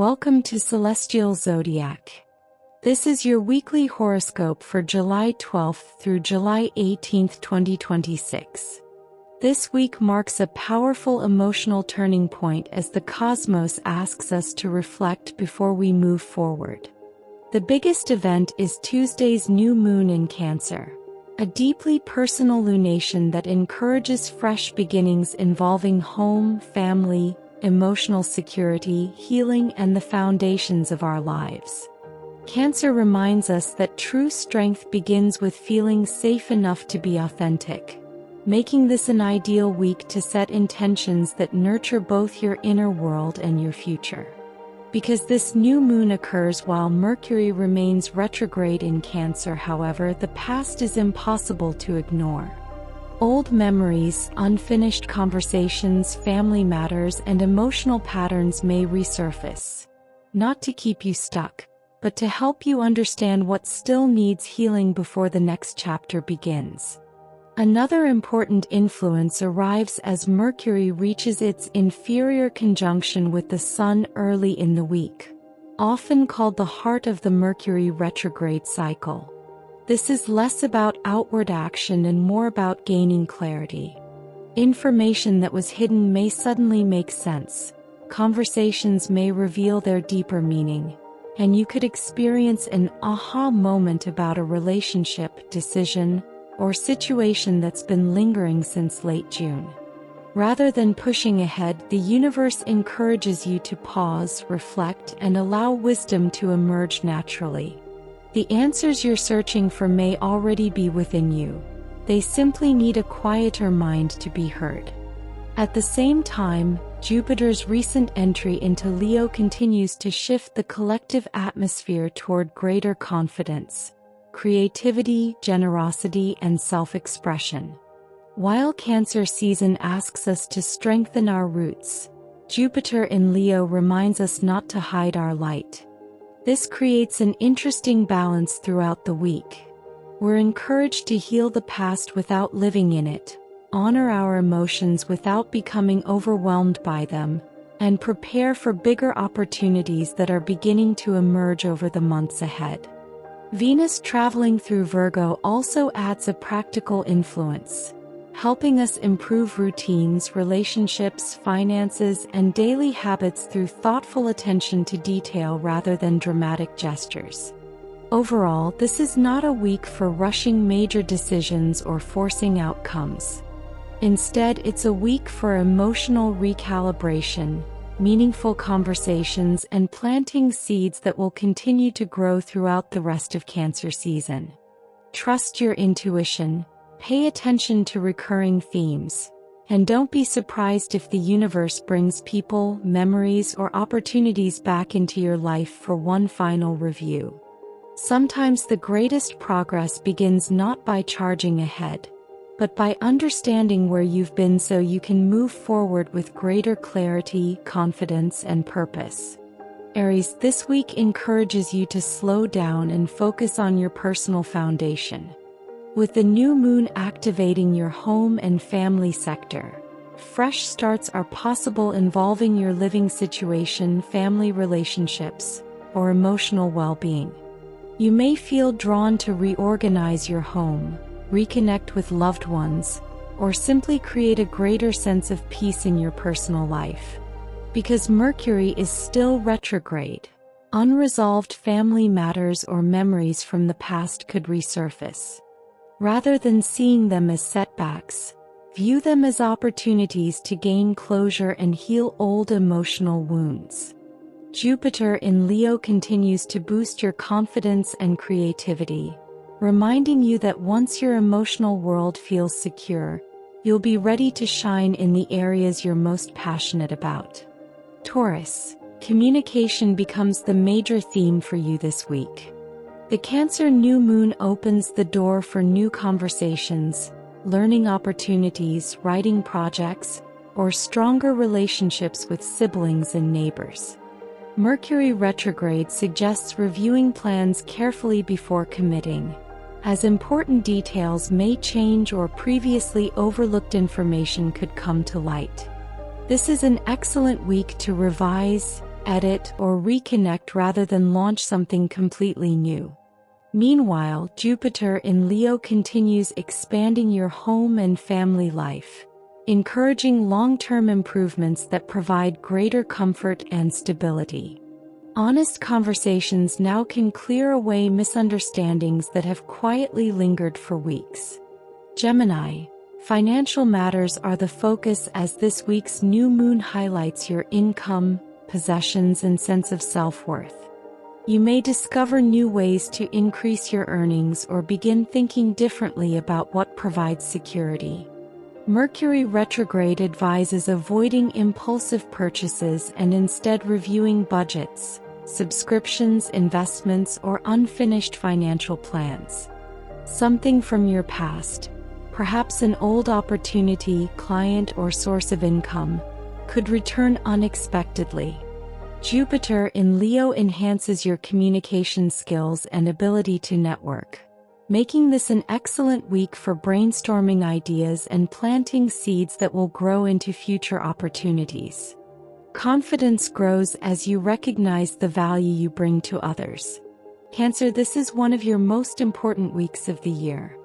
Welcome to Celestial Zodiac. This is your weekly horoscope for July 12th through July 18th, 2026. This week marks a powerful emotional turning point as the cosmos asks us to reflect before we move forward. The biggest event is Tuesday's new moon in Cancer, a deeply personal lunation that encourages fresh beginnings involving home, family, emotional security, healing, and the foundations of our lives. Cancer reminds us that true strength begins with feeling safe enough to be authentic, making this an ideal week to set intentions that nurture both your inner world and your future. Because this new moon occurs while Mercury remains retrograde in Cancer, however, the past is impossible to ignore. Old memories, unfinished conversations, family matters, and emotional patterns may resurface. Not to keep you stuck, but to help you understand what still needs healing before the next chapter begins. Another important influence arrives as Mercury reaches its inferior conjunction with the Sun early in the week, often called the heart of the Mercury retrograde cycle. This is less about outward action and more about gaining clarity. Information that was hidden may suddenly make sense, conversations may reveal their deeper meaning, and you could experience an aha moment about a relationship, decision, or situation that's been lingering since late June. Rather than pushing ahead, the universe encourages you to pause, reflect, and allow wisdom to emerge naturally. The answers you're searching for may already be within you. They simply need a quieter mind to be heard. At the same time, Jupiter's recent entry into Leo continues to shift the collective atmosphere toward greater confidence, creativity, generosity, and self-expression. While Cancer season asks us to strengthen our roots, Jupiter in Leo reminds us not to hide our light. This creates an interesting balance throughout the week. We're encouraged to heal the past without living in it, honor our emotions without becoming overwhelmed by them, and prepare for bigger opportunities that are beginning to emerge over the months ahead. Venus traveling through Virgo also adds a practical influence, helping us improve routines, relationships, finances, and daily habits through thoughtful attention to detail rather than dramatic gestures. Overall, this is not a week for rushing major decisions or forcing outcomes. Instead, it's a week for emotional recalibration, meaningful conversations, and planting seeds that will continue to grow throughout the rest of Cancer season. Trust your intuition, pay attention to recurring themes, and don't be surprised if the universe brings people, memories, or opportunities back into your life for one final review. Sometimes the greatest progress begins not by charging ahead, but by understanding where you've been so you can move forward with greater clarity, confidence, and purpose. Aries, this week encourages you to slow down and focus on your personal foundation. With the new moon activating your home and family sector, fresh starts are possible involving your living situation, family relationships, or emotional well-being. You may feel drawn to reorganize your home, reconnect with loved ones, or simply create a greater sense of peace in your personal life. Because Mercury is still retrograde, unresolved family matters or memories from the past could resurface. Rather than seeing them as setbacks, view them as opportunities to gain closure and heal old emotional wounds. Jupiter in Leo continues to boost your confidence and creativity, reminding you that once your emotional world feels secure, you'll be ready to shine in the areas you're most passionate about. Taurus, communication becomes the major theme for you this week. The Cancer new moon opens the door for new conversations, learning opportunities, writing projects, or stronger relationships with siblings and neighbors. Mercury retrograde suggests reviewing plans carefully before committing, as important details may change or previously overlooked information could come to light. This is an excellent week to revise, edit, or reconnect rather than launch something completely new. Meanwhile, Jupiter in Leo continues expanding your home and family life, encouraging long-term improvements that provide greater comfort and stability. Honest conversations now can clear away misunderstandings that have quietly lingered for weeks. Gemini, financial matters are the focus as this week's new moon highlights your income, possessions, and sense of self-worth. You may discover new ways to increase your earnings or begin thinking differently about what provides security. Mercury retrograde advises avoiding impulsive purchases and instead reviewing budgets, subscriptions, investments, or unfinished financial plans. Something from your past, perhaps an old opportunity, client, or source of income, could return unexpectedly. Jupiter in Leo enhances your communication skills and ability to network, making this an excellent week for brainstorming ideas and planting seeds that will grow into future opportunities. Confidence grows as you recognize the value you bring to others. Cancer, this is one of your most important weeks of the year.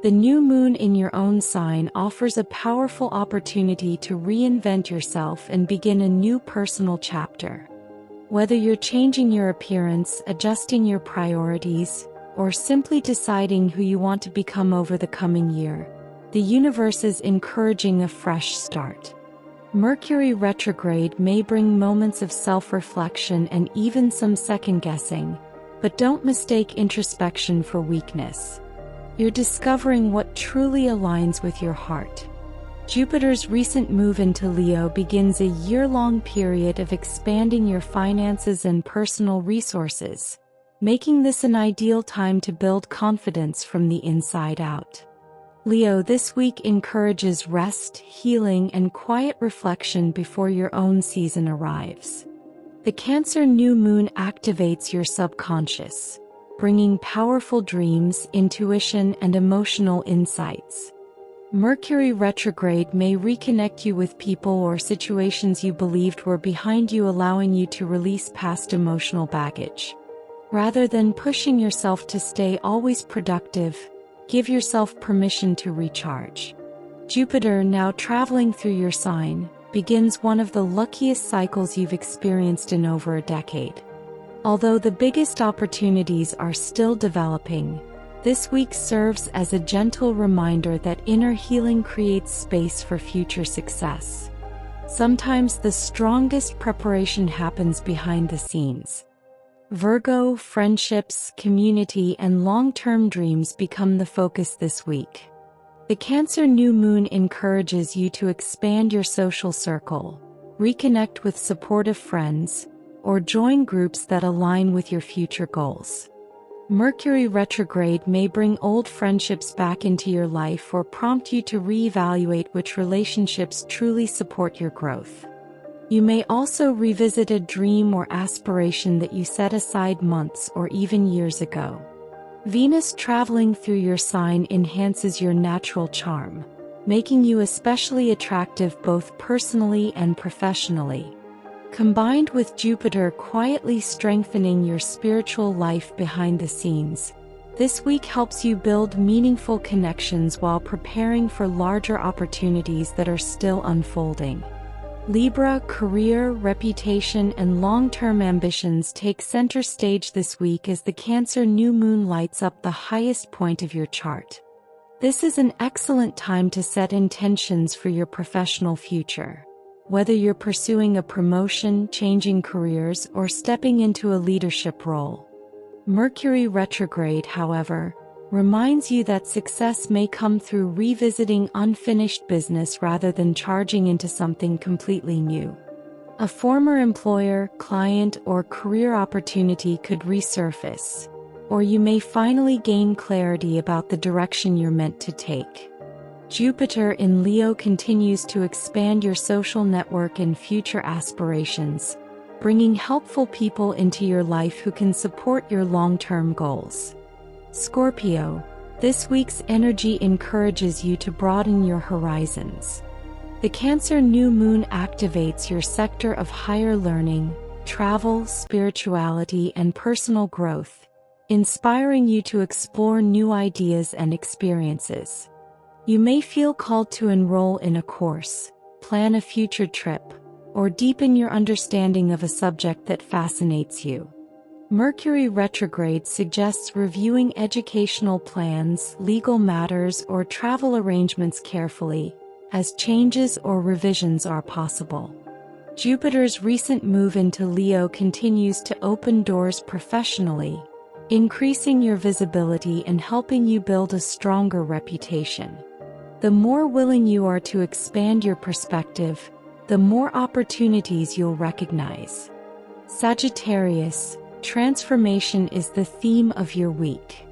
The new moon in your own sign offers a powerful opportunity to reinvent yourself and begin a new personal chapter. Whether you're changing your appearance, adjusting your priorities, or simply deciding who you want to become over the coming year, the universe is encouraging a fresh start. Mercury retrograde may bring moments of self-reflection and even some second-guessing, but don't mistake introspection for weakness. You're discovering what truly aligns with your heart. Jupiter's recent move into Leo begins a year-long period of expanding your finances and personal resources, making this an ideal time to build confidence from the inside out. Leo, this week encourages rest, healing, and quiet reflection before your own season arrives. The Cancer new moon activates your subconscious, bringing powerful dreams, intuition, and emotional insights. Mercury retrograde may reconnect you with people or situations you believed were behind you, allowing you to release past emotional baggage. Rather than pushing yourself to stay always productive, give yourself permission to recharge. Jupiter, now traveling through your sign, begins one of the luckiest cycles you've experienced in over a decade. Although the biggest opportunities are still developing, this week serves as a gentle reminder that inner healing creates space for future success. Sometimes the strongest preparation happens behind the scenes. Virgo, friendships, community, and long-term dreams become the focus this week. The Cancer new moon encourages you to expand your social circle, reconnect with supportive friends, or join groups that align with your future goals. Mercury retrograde may bring old friendships back into your life or prompt you to reevaluate which relationships truly support your growth. You may also revisit a dream or aspiration that you set aside months or even years ago. Venus traveling through your sign enhances your natural charm, making you especially attractive both personally and professionally. Combined with Jupiter quietly strengthening your spiritual life behind the scenes, this week helps you build meaningful connections while preparing for larger opportunities that are still unfolding. Libra, career, reputation, and long-term ambitions take center stage this week as the Cancer new moon lights up the highest point of your chart. This is an excellent time to set intentions for your professional future. Whether you're pursuing a promotion, changing careers, or stepping into a leadership role. Mercury retrograde, however, reminds you that success may come through revisiting unfinished business rather than charging into something completely new. A former employer, client, or career opportunity could resurface, or you may finally gain clarity about the direction you're meant to take. Jupiter in Leo continues to expand your social network and future aspirations, bringing helpful people into your life who can support your long-term goals. Scorpio, this week's energy encourages you to broaden your horizons. The Cancer new moon activates your sector of higher learning, travel, spirituality, and personal growth, inspiring you to explore new ideas and experiences. You may feel called to enroll in a course, plan a future trip, or deepen your understanding of a subject that fascinates you. Mercury retrograde suggests reviewing educational plans, legal matters, or travel arrangements carefully, as changes or revisions are possible. Jupiter's recent move into Leo continues to open doors professionally, increasing your visibility and helping you build a stronger reputation. The more willing you are to expand your perspective, the more opportunities you'll recognize. Sagittarius, transformation is the theme of your week.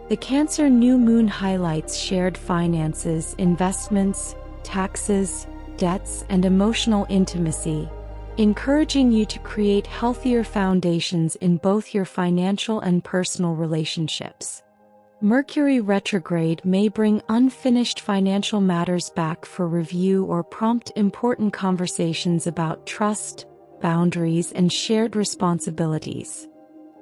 The Cancer new moon highlights shared finances, investments, taxes, debts, and emotional intimacy, encouraging you to create healthier foundations in both your financial and personal relationships. Mercury retrograde may bring unfinished financial matters back for review or prompt important conversations about trust, boundaries, and shared responsibilities.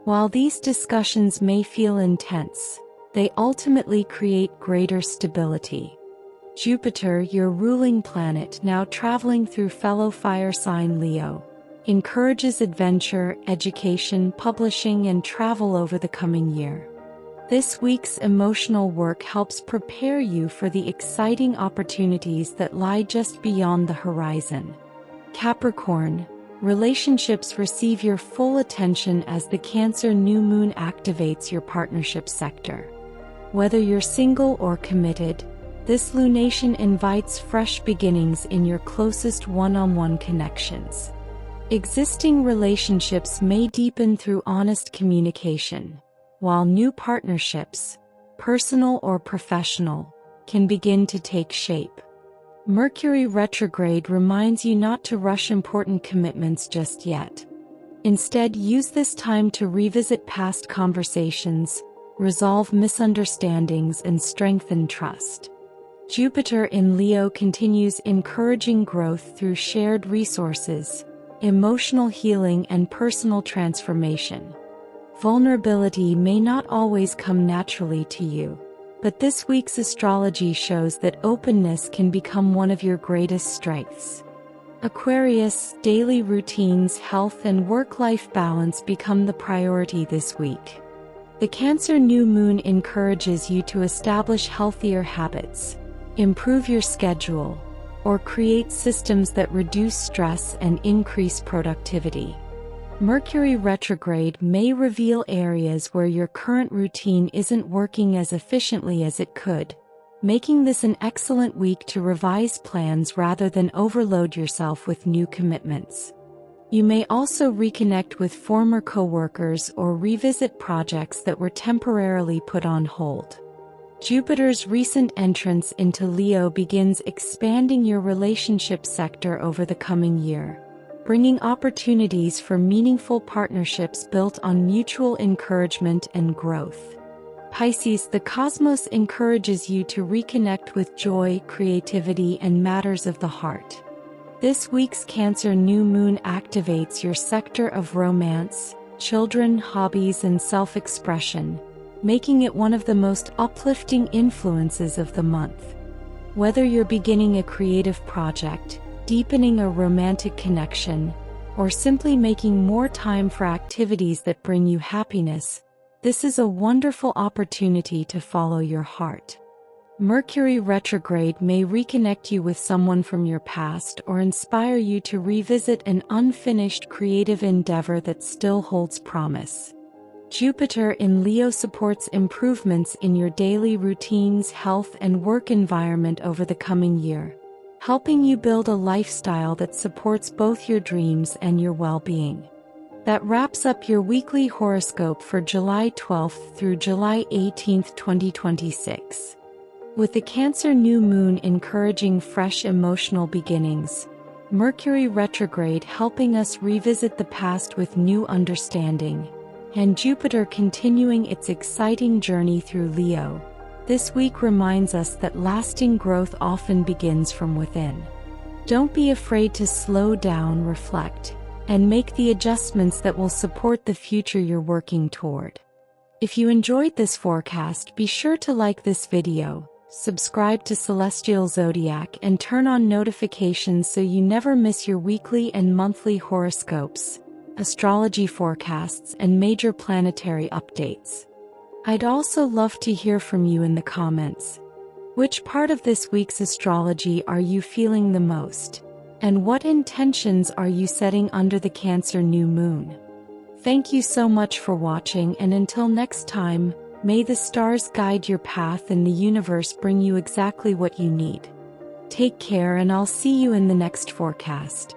While these discussions may feel intense, they ultimately create greater stability. Jupiter, your ruling planet now traveling through fellow fire sign Leo, encourages adventure, education, publishing, and travel over the coming year. This week's emotional work helps prepare you for the exciting opportunities that lie just beyond the horizon. Capricorn, relationships receive your full attention as the Cancer new moon activates your partnership sector. Whether you're single or committed, this lunation invites fresh beginnings in your closest one-on-one connections. Existing relationships may deepen through honest communication, while new partnerships, personal or professional, can begin to take shape. Mercury retrograde reminds you not to rush important commitments just yet. Instead, use this time to revisit past conversations, resolve misunderstandings, and strengthen trust. Jupiter in Leo continues encouraging growth through shared resources, emotional healing, and personal transformation. Vulnerability may not always come naturally to you, but this week's astrology shows that openness can become one of your greatest strengths. Aquarius, daily routines, health, and work-life balance become the priority this week. The Cancer new moon encourages you to establish healthier habits, improve your schedule, or create systems that reduce stress and increase productivity. Mercury retrograde may reveal areas where your current routine isn't working as efficiently as it could, making this an excellent week to revise plans rather than overload yourself with new commitments. You may also reconnect with former coworkers or revisit projects that were temporarily put on hold. Jupiter's recent entrance into Leo begins expanding your relationship sector over the coming year, bringing opportunities for meaningful partnerships built on mutual encouragement and growth. Pisces, the cosmos encourages you to reconnect with joy, creativity, and matters of the heart. This week's Cancer new moon activates your sector of romance, children, hobbies, and self-expression, making it one of the most uplifting influences of the month. Whether you're beginning a creative project, deepening a romantic connection, or simply making more time for activities that bring you happiness, this is a wonderful opportunity to follow your heart. Mercury retrograde may reconnect you with someone from your past or inspire you to revisit an unfinished creative endeavor that still holds promise. Jupiter in Leo supports improvements in your daily routines, health, and work environment over the coming year, helping you build a lifestyle that supports both your dreams and your well-being. That wraps up your weekly horoscope for July 12th through July 18th, 2026. With the Cancer new moon encouraging fresh emotional beginnings, Mercury retrograde helping us revisit the past with new understanding, and Jupiter continuing its exciting journey through Leo, this week reminds us that lasting growth often begins from within. Don't be afraid to slow down, reflect, and make the adjustments that will support the future you're working toward. If you enjoyed this forecast, be sure to like this video, subscribe to Celestial Zodiac, and turn on notifications so you never miss your weekly and monthly horoscopes, astrology forecasts, and major planetary updates. I'd also love to hear from you in the comments. Which part of this week's astrology are you feeling the most? And what intentions are you setting under the Cancer new moon? Thank you so much for watching, and until next time, may the stars guide your path and the universe bring you exactly what you need. Take care, and I'll see you in the next forecast.